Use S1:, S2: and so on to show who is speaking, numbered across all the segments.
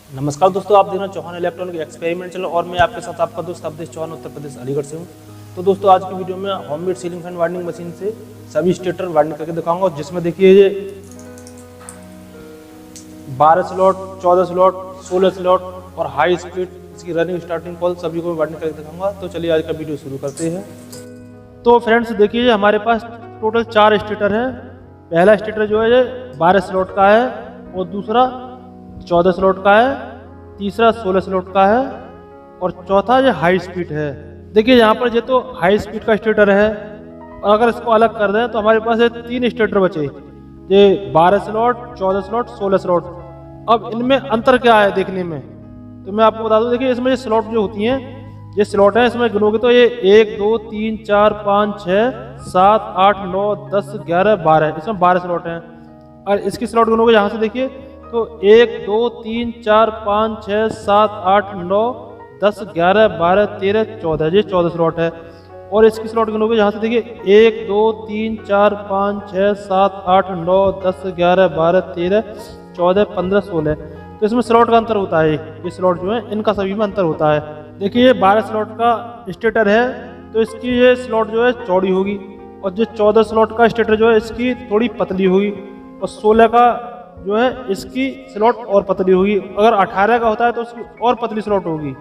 S1: नमस्कार दोस्तों, आप देख रहे हैं चौहान इलेक्ट्रॉनिक एक्सपेरिमेंट चैनल और मैं आपके साथ आपका दोस्त अवधेश चौहान उत्तर प्रदेश अलीगढ़ से हूं। तो दोस्तों आज की वीडियो में होममेड सीलिंग फैन वार्डनिंग मशीन से सभी स्टेटर वार्डनिंग करके दिखाऊंगा, जिसमें देखिए ये 12 स्लॉट, 14 स्लॉट, 16 स्लॉट और हाई स्पीड इसकी रनिंग स्टार्टिंग कॉल सभी को वार्डनिंग करके दिखाऊंगा। तो चलिए आज का वीडियो शुरू करते हैं। तो फ्रेंड्स देखिए हमारे पास टोटल 4 स्टेटर है। पहला स्टेटर जो है ये 12 स्लॉट का है और दूसरा 14 स्लॉट का है, तीसरा 16 स्लॉट का है और चौथा ये हाई स्पीड है। देखिए यहाँ पर ये तो हाई स्पीड का स्टेटर है और अगर इसको अलग कर दें तो हमारे पास ये 3 स्टेटर बचे, ये 12 स्लॉट, 14 स्लॉट, 16 स्लॉट। अब इनमें अंतर क्या है देखने में, तो मैं आपको बता दूं। देखिए इसमें ये स्लॉट जो होती हैं, ये स्लॉट है, इसमें गिनोगे तो ये 1 2 3 4 5 6 7 8 9 10 11 12, इसमें 12 स्लॉट हैं। और इसकी स्लॉट गिनोगे यहाँ से देखिए तो 1 2 3 4 5 6 7 8 9 10 11 12 13 14, ये 14 स्लॉट है। और इसकी स्लॉट गिनोगे यहाँ से देखिए 1 2 3 4 5 6 7 8 9 10 11 12 13 14 15 16। तो इसमें स्लॉट का अंतर होता है, ये स्लॉट जो है इनका सभी में अंतर होता है। देखिए ये 12 स्लॉट का स्टेटर है तो इसकी ये स्लॉट जो है चौड़ी होगी और जो 14 स्लॉट का स्टेटर जो है इसकी थोड़ी पतली होगी और 16 का जो है इसकी स्लॉट और पतली होगी। अगर 18 का होता है तो उसकी और पतली स्लॉट होगी।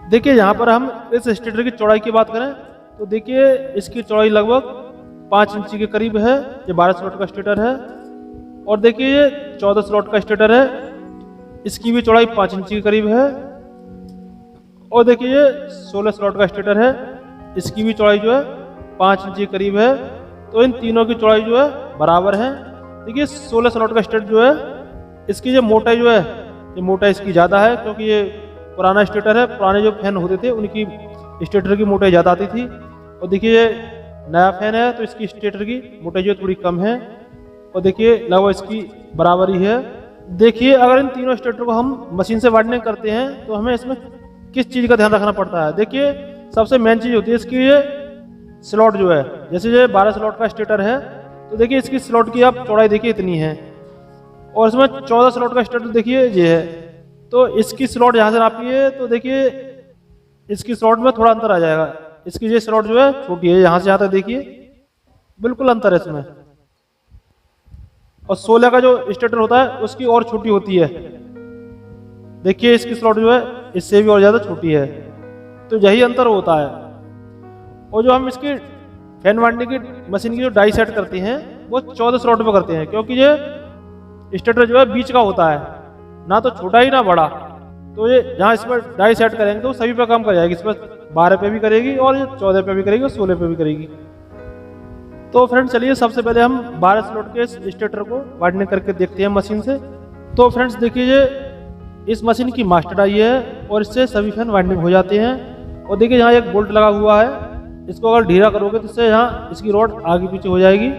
S1: देखिए यहाँ पर हम इस स्टेटर की चौड़ाई की बात करें तो देखिए इसकी चौड़ाई लगभग 5 इंच के करीब है। ये 12 स्लॉट का स्टेटर है और देखिए ये 14 स्लॉट का स्टेटर है, इसकी भी चौड़ाई 5 इंच के करीब है। और देखिए ये 16 स्लॉट का स्टेटर है, इसकी भी चौड़ाई जो है 5 इंच के करीब है। तो इन तीनों की चौड़ाई जो है बराबर है। देखिए 16 स्लॉट का स्टेटर जो है इसकी जो मोटाई जो है, ये मोटाई इसकी ज़्यादा है क्योंकि ये पुराना स्टेटर है। पुराने जो फैन होते थे उनकी स्टेटर की मोटाई ज़्यादा आती थी। और देखिए ये नया फैन है तो इसकी स्टेटर की मोटाई जो थोड़ी कम है और देखिए लगभग इसकी बराबर ही है। देखिए अगर इन तीनों स्टेटर को हम मशीन से वार्डनिंग करते हैं तो हमें इसमें किस चीज़ का ध्यान रखना पड़ता है। देखिए सबसे मेन चीज़ होती है इसकी ये स्लॉट जो है। जैसे ये 12 स्लॉट का स्टेटर है तो देखिए इसकी स्लॉट की आप चौड़ाई देखिए इतनी है और इसमें 14 स्लॉट का स्टेटर देखिए ये है। तो इसकी स्लॉट यहाँ से नापिए तो देखिए इसकी स्लॉट में थोड़ा अंतर आ जाएगा। इसकी ये स्लॉट जो है छोटी है, यहाँ से यहाँ तक देखिए बिल्कुल अंतर है इसमें। और 16 का जो स्टेटर होता है उसकी और छोटी होती है। देखिए इसकी स्लॉट जो है इससे भी और ज़्यादा छोटी है। तो यही अंतर होता है। और जो हम इसकी फैन वार्डनिंग की मशीन की जो डाई सेट करते हैं वो 14 स्लॉट में करते हैं क्योंकि ये स्टेटर जो है बीच का होता है, ना तो छोटा ही ना बड़ा। तो ये जहाँ इस पर डाई सेट करेंगे तो सभी पे काम कर जाएगी। इस पर 12 पे भी करेगी और ये 14 पे भी करेगी और 16 पे भी करेगी। तो फ्रेंड्स चलिए सबसे पहले हम 12 स्लॉट के स्टेटर को वार्डनिंग करके देखते हैं मशीन से। तो फ्रेंड्स देखिए ये इस मशीन की मास्टर डाई है और इससे सभी फैन वार्डनिंग हो जाते हैं। और देखिए यहाँ एक बोल्ट लगा हुआ है, इसको अगर ढीला करोगे तो इससे यहाँ इसकी रॉड आगे पीछे हो जाएगी,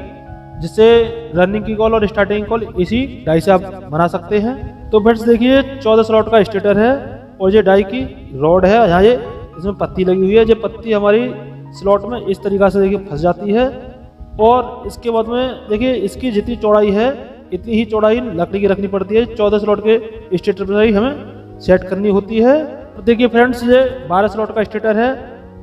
S1: जिससे रनिंग की कॉल और स्टार्टिंग कॉल इसी डाई से आप बना सकते हैं। तो फ्रेंड्स देखिए 14 स्लॉट का स्टेटर है और ये डाई की रॉड है। यहाँ ये इसमें पत्ती लगी हुई है, ये पत्ती हमारी स्लॉट में इस तरीक़ा से देखिए फंस जाती है। और इसके बाद में देखिए इसकी जितनी चौड़ाई है इतनी ही चौड़ाई लकड़ी की रखनी पड़ती है। 14 स्लॉट के स्टेटर पर ही हमें सेट करनी होती है। तो देखिए फ्रेंड्स ये 12 स्लॉट का स्टेटर है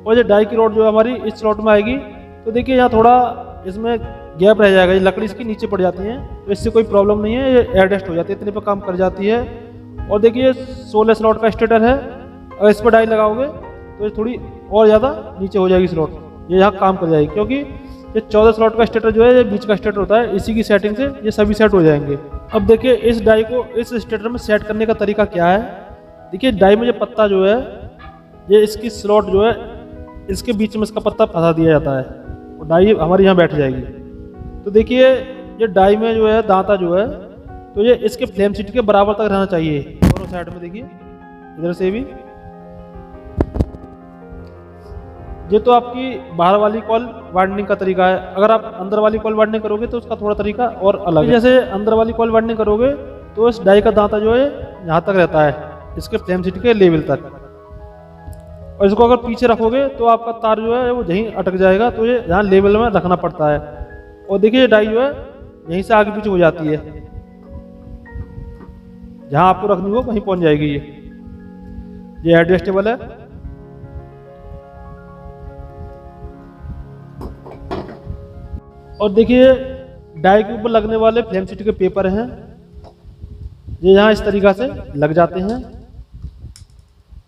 S1: और ये डाई की रॉड जो हमारी इस स्लॉट में आएगी। तो देखिए यहाँ थोड़ा इसमें गैप रह जाएगा, ये लकड़ी इसकी नीचे पड़ जाती है तो इससे कोई प्रॉब्लम नहीं है, ये एडजस्ट हो जाती है, इतने पर काम कर जाती है। और देखिए 16 स्लॉट का स्टेटर है, अगर इस पर डाई लगाओगे तो ये थोड़ी और ज़्यादा नीचे हो जाएगी स्लॉट, ये यहाँ काम कर जाएगी क्योंकि ये 14 स्लॉट का स्टेटर जो है ये बीच का स्टेटर होता है, इसी की सेटिंग से ये सभी सेट हो जाएंगे। अब देखिए इस डाई को इस स्टेटर में सेट करने का तरीका क्या है। देखिए डाई में ये पत्ता जो है ये इसकी स्लॉट जो है इसके बीच में इसका पत्ता फंसा दिया जाता है और डाई हमारी यहाँ बैठ जाएगी। तो देखिए ये डाई में जो है दांता जो है तो ये इसके फ्लेम सीट के बराबर तक रहना चाहिए दोनों साइड में। देखिए इधर से भी, ये तो आपकी बाहर वाली कॉल वार्डनिंग का तरीका है। अगर आप अंदर वाली कॉल वार्डनिंग करोगे तो उसका थोड़ा तरीका और अलग है। जैसे अंदर वाली कॉल वार्डनिंग करोगे तो इस डाई का दांता जो है यहाँ तक रहता है, इसके फ्लेम सीट के लेवल तक। और इसको अगर पीछे रखोगे तो आपका तार जो है वो यहीं अटक जाएगा, तो ये यहाँ लेवल में रखना पड़ता है। और देखिए ये डाई जो है यहीं से आगे पीछे हो जाती है, जहाँ आपको रखनी हो वहीं पहुँच जाएगी ये। ये एडजस्टेबल है। और देखिए डाई के ऊपर लगने वाले फ्लेम शीट के पेपर हैं, ये यहाँ इस तरीक़ा से लग जाते हैं।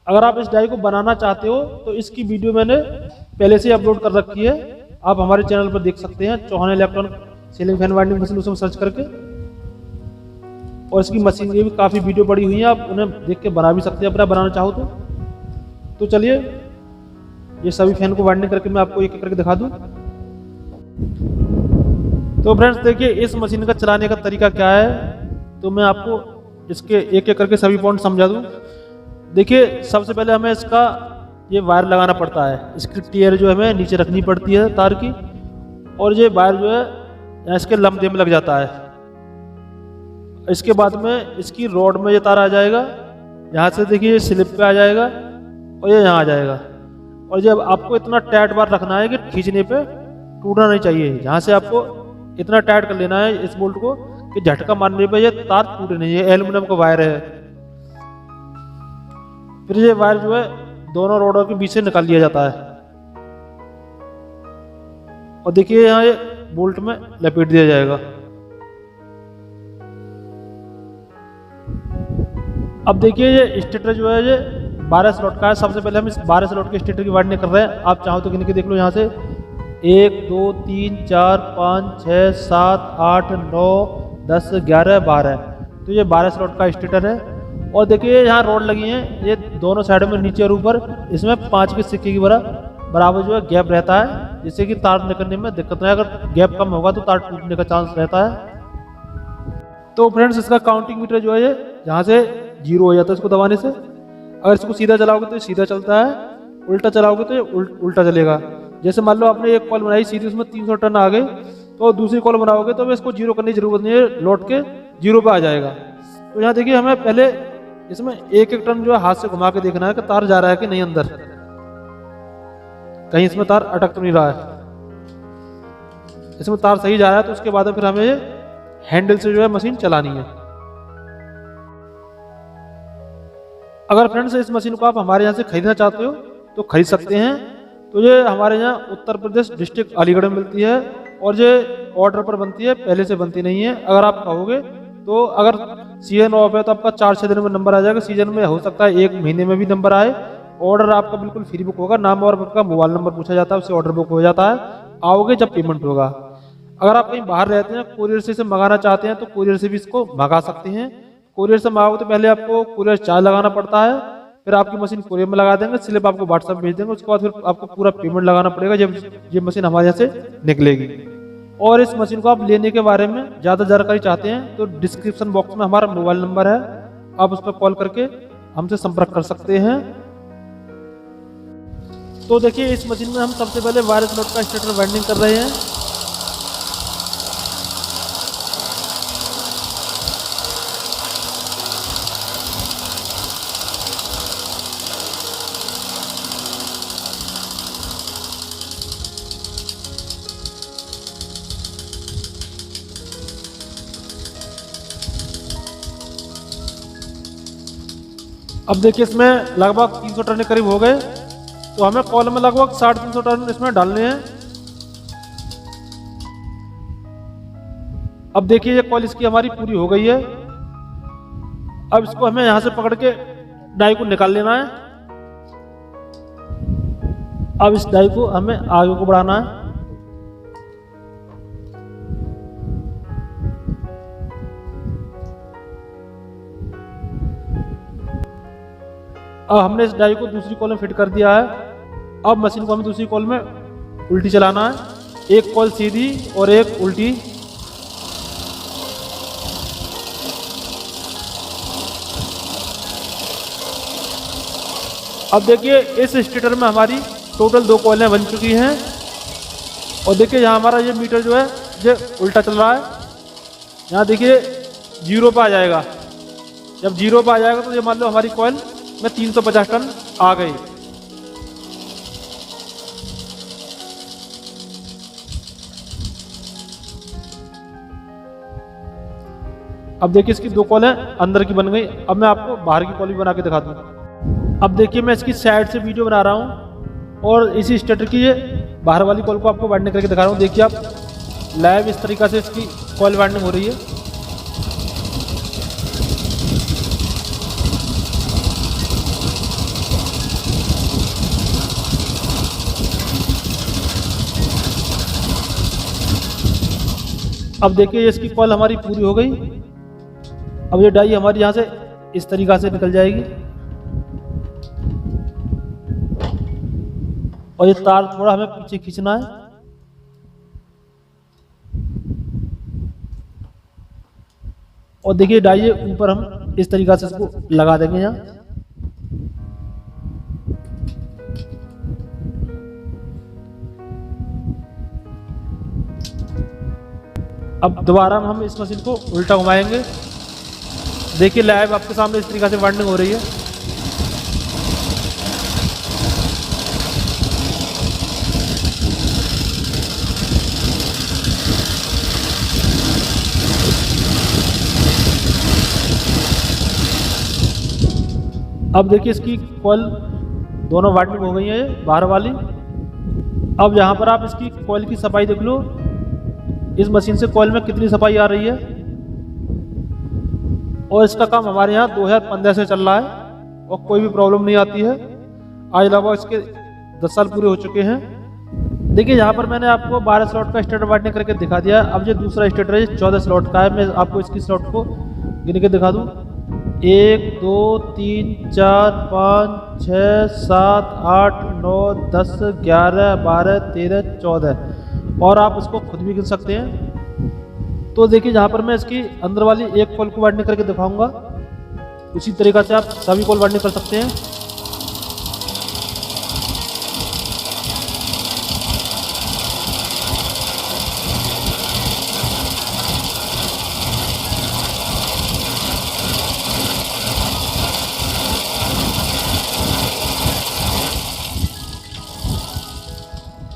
S1: अगर आप इस डाई को बनाना चाहते हो तो इसकी वीडियो मैंने पहले से अपलोड कर रखी है, आप हमारे चैनल पर देख सकते हैं, Chauhan electronic ceiling fan winding machine, उसमें सर्च करके। और इसकी मशीन की भी काफ़ी वीडियो पड़ी हुई है, आप उन्हें देख के बना भी सकते हैं अपना बनाना चाहो तो चलिए ये सभी फैन को वाइंडिंग करके मैं आपको एक एक करके दिखा दूँ। तो फ्रेंड्स देखिए इस मशीन का चलाने का तरीका क्या है, तो मैं आपको इसके एक एक करके सभी पॉइंट समझा दूँ। देखिए सबसे पहले हमें इसका ये वायर लगाना पड़ता है, इसकी टेयर जो है हमें नीचे रखनी पड़ती है तार की, और ये वायर जो है इसके लंबे में लग जाता है। इसके बाद में इसकी रॉड में ये तार आ जाएगा, यहाँ से देखिए ये स्लिप पे आ जाएगा और ये यहाँ आ जाएगा। और जब आपको इतना टाइट बार रखना है कि खींचने पे टूटना नहीं चाहिए, यहाँ से आपको इतना टाइट कर लेना है इस बोल्ट को कि झटका मारने पे ये तार टूटे नहीं। ये एल्युमिनियम का वायर है। फिर ये वायर जो है दोनों रोडों के बीच से निकाल लिया जाता है और देखिए यहाँ ये बोल्ट में लपेट दिया जाएगा। अब देखिए ये स्टेटर जो है ये 12 स्लॉट का है। सबसे पहले हम इस 12 स्लॉट के स्टेटर की वाइंडिंग कर रहे हैं। आप चाहो तो गिन के देख लो, यहाँ से 1 2 3 4 5 6 7 8 9 10 11 12, तो ये 12 स्लॉट का स्टेटर है। और देखिए यहाँ रोड लगी है, ये दोनों साइड में नीचे और ऊपर, इसमें 5 के सिक्के की बराबर जो है गैप रहता है, जिससे कि तार निकलने में दिक्कत नहीं। अगर गैप कम होगा तो तार टूटने का चांस रहता है। तो फ्रेंड्स इसका काउंटिंग मीटर जो है ये यहाँ से 0 हो जाता है इसको दबाने से। अगर इसको सीधा चलाओगे तो ये सीधा चलता है, उल्टा चलाओगे तो ये उल्टा चलेगा। जैसे मान लो आपने एक कॉल बनाई सीधी, उसमें 300 टन आ गई, तो दूसरी कॉल बनाओगे तो इसको 0 करने की जरूरत नहीं है, लौट के 0 पे आ जाएगा। तो यहाँ देखिए हमें पहले इसमें एक एक टन जो है हाथ से घुमा के देखना है कि तार जा रहा है कि नहीं अंदर, कहीं इसमें तार अटक तो नहीं रहा है। इसमें तार सही जा रहा है तो उसके बाद फिर हमें ये हैंडल से जो है मशीन चलानी है। अगर फ्रेंड्स इस मशीन को आप हमारे यहाँ से खरीदना चाहते हो तो खरीद सकते हैं। तो ये हमारे यहाँ उत्तर प्रदेश डिस्ट्रिक्ट अलीगढ़ में मिलती है और ये ऑर्डर पर बनती है, पहले से बनती नहीं है। अगर आप कहोगे तो अगर सीजन ऑफ है तो आपका 4-6 दिन में नंबर आ जाएगा, सीजन में हो सकता है 1 महीने में भी नंबर आए। ऑर्डर आपका बिल्कुल फ्री बुक होगा, नाम और आपका मोबाइल नंबर पूछा जाता है, उससे ऑर्डर बुक हो जाता है, आओगे जब पेमेंट होगा। अगर आप कहीं बाहर रहते हैं, कोरियर से इसे मंगाना चाहते हैं तो कोरियर से भी इसको मंगा सकते हैं। कोरियर से मंगाओगे तो पहले आपको कोरियर चार्ज लगाना पड़ता है, फिर आपकी मशीन कोरियर में लगा देंगे, स्लिप आपको व्हाट्सएप भेज देंगे, उसके बाद फिर आपको पूरा पेमेंट लगाना पड़ेगा जब ये मशीन हमारे यहाँ से निकलेगी। और इस मशीन को आप लेने के बारे में ज़्यादा जानकारी चाहते हैं तो डिस्क्रिप्शन बॉक्स में हमारा मोबाइल नंबर है, आप उस पर कॉल करके हमसे संपर्क कर सकते हैं। तो देखिए इस मशीन में हम सबसे पहले वायर स्लॉट का स्टेटर वाइंडिंग कर रहे हैं। अब देखिए इसमें लगभग 300 टन के करीब हो गए, तो हमें कॉल में लगभग 350 टन इसमें डालने हैं। अब देखिए ये कॉल इसकी हमारी पूरी हो गई है। अब इसको हमें यहां से पकड़ के डाई को निकाल लेना है। अब इस डाई को हमें आगे को बढ़ाना है। अब हमने इस डाई को दूसरी कॉल में फिट कर दिया है। अब मशीन को हमें दूसरी कॉल में उल्टी चलाना है, एक कॉल सीधी और एक उल्टी। अब देखिए इस स्टेटर में हमारी टोटल 2 कॉलें बन चुकी हैं और देखिए यहाँ हमारा ये मीटर जो है ये उल्टा चल रहा है। यहाँ देखिए 0 पे आ जाएगा। जब 0 पे आ जाएगा तो ये मान लो हमारी कॉइल में 350 टन आ गई। अब देखिए इसकी 2 कॉलें अंदर की बन गई। अब मैं आपको बाहर की कॉल भी बना के दिखा दूं। अब देखिए मैं इसकी साइड से वीडियो बना रहा हूँ और इसी स्टेटर की ये बाहर वाली कॉल को आपको वाइंडिंग करके दिखा रहा हूँ। देखिए आप लाइव इस तरीक़ा से इसकी कॉल वाइंडिंग हो रही है। अब देखिए इसकी कॉल हमारी पूरी हो गई। अब ये डाई हमारी यहाँ से इस तरीक़ा से निकल जाएगी और ये तार थोड़ा हमें पीछे खींचना है। और देखिए डाई ऊपर हम इस तरीक़ा से इसको लगा देंगे यहाँ। अब दोबारा हम इस मशीन को उल्टा घुमाएंगे। देखिए लाइव आपके सामने इस तरीक़ा से वाइंडिंग हो रही है। अब देखिए इसकी कॉइल दोनों वाइंडिंग हो गई है बाहर वाली। अब यहाँ पर आप इसकी कॉइल की सफाई देख लो, इस मशीन से कॉइल में कितनी सफाई आ रही है। और इसका काम हमारे यहाँ 2015 से चल रहा है और कोई भी प्रॉब्लम नहीं आती है। आज लगभग इसके 10 साल पूरे हो चुके हैं। देखिए यहाँ पर मैंने आपको 12 स्लॉट का स्टेटर वाइंडिंग करके दिखा दिया। अब ये दूसरा स्टेटर है 14 स्लॉट का है। मैं आपको इसकी स्लॉट को गिन के दिखा दूँ। 1 2 3 4 5 6 7 8 9 10 11 12 13 14 और आप इसको खुद भी गिन सकते हैं। तो देखिए यहाँ पर मैं इसकी अंदर वाली एक कॉल को वाइंडिंग करके दिखाऊंगा। उसी तरीक़ा से आप सभी कॉल वाइंडिंग कर सकते हैं।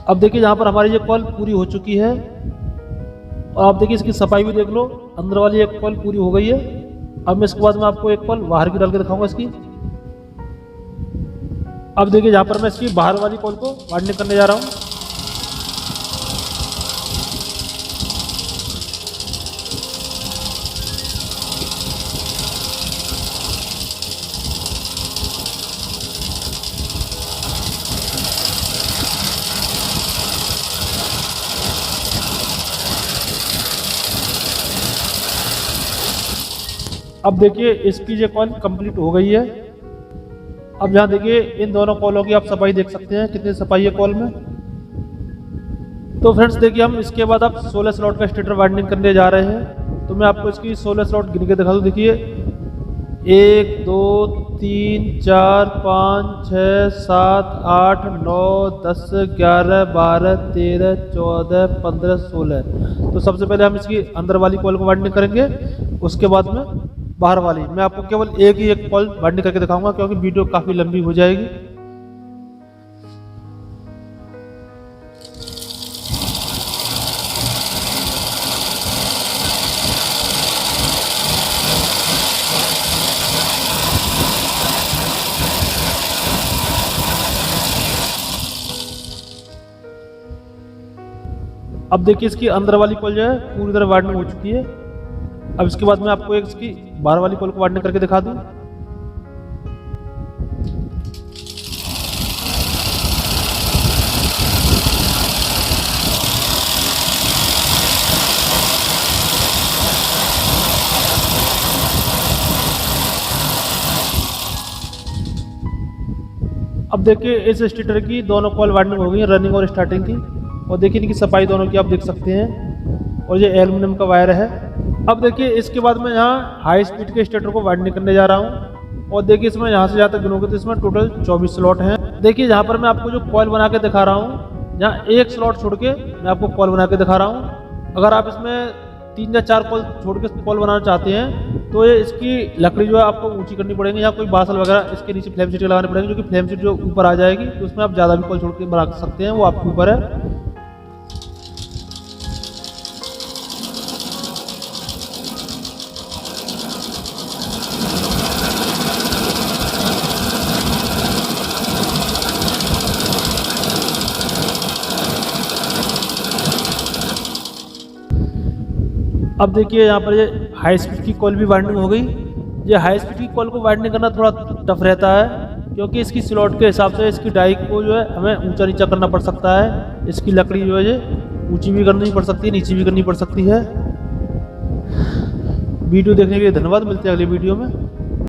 S1: अब देखिए यहाँ पर हमारी ये कॉल पूरी हो चुकी है और आप देखिए इसकी सफाई भी देख लो। अंदर वाली एक कॉल पूरी हो गई है। अब मैं इसके बाद में आपको एक कॉल बाहर की डाल के दिखाऊंगा इसकी। अब देखिए यहाँ पर मैं इसकी बाहर वाली कॉल को वाइंडिंग करने जा रहा हूँ। अब देखिए इसकी ये कॉल कंप्लीट हो गई है। अब यहाँ देखिए इन दोनों कॉलों की आप सफाई देख सकते हैं कितनी सफाई है कॉल में। तो फ्रेंड्स देखिए हम इसके बाद आप 16 स्लॉट का स्टेटर वाइंडिंग करने जा रहे हैं। तो मैं आपको इसकी 16 स्लॉट गिन के दिखा दूँ। देखिए 1 2 3 4 5 6 7 8 9 10 11 12 13 14 15 16। तो सबसे पहले हम इसकी अंदर वाली कॉल को वाइंडिंग करेंगे, उसके बाद में बाहर वाली। मैं आपको केवल एक कॉल वाइंडिंग करके दिखाऊंगा क्योंकि वीडियो काफी लंबी हो जाएगी। अब देखिए इसकी अंदर वाली कॉल जो है पूरी तरह वाइंडिंग हो चुकी है। अब इसके बाद मैं आपको एक इसकी बाहर वाली कॉल को वाइंडिंग करके दिखा दूं। अब देखिए इस स्टेटर की दोनों कॉल वाइंडिंग हो गई है, रनिंग और स्टार्टिंग की। और देखिए इनकी सफाई दोनों की आप देख सकते हैं। और ये एल्युमिनियम का वायर है। अब देखिए इसके बाद मैं यहाँ हाई स्पीड के स्टेटर को वाइंडिंग करने जा रहा हूँ। और देखिए इसमें यहाँ से जहाँ तक गिनोगे तो इसमें टोटल 24 स्लॉट हैं। देखिए यहाँ पर मैं आपको जो कॉइल बना के दिखा रहा हूँ, यहाँ एक स्लॉट छोड़ के मैं आपको कॉइल बना के दिखा रहा हूँ। अगर आप इसमें 3 या 4 कॉल छोड़ के कॉइल बनाना चाहते हैं तो ये इसकी लकड़ी जो है आपको ऊंची करनी पड़ेगी, या कोई बासल वगैरह इसके नीचे फ्लेम शीट लगानी पड़ेगी, जो कि फ्लेम शीट जो ऊपर आ जाएगी तो उसमें आप ज़्यादा भी कॉइल छोड़ के बना सकते हैं, वो आपके ऊपर है। अब देखिए यहाँ पर ये हाई स्पीड की कॉल भी वाइंडिंग हो गई। ये हाई स्पीड की कॉल को वाइंडिंग करना थोड़ा टफ रहता है, क्योंकि इसकी स्लॉट के हिसाब से इसकी डाई को जो है हमें ऊंचा नीचा करना पड़ सकता है। इसकी लकड़ी जो है ये ऊंची भी करनी पड़ सकती है, नीची भी करनी पड़ सकती है। वीडियो देखने के लिए धन्यवाद, मिलते हैं अगले वीडियो में।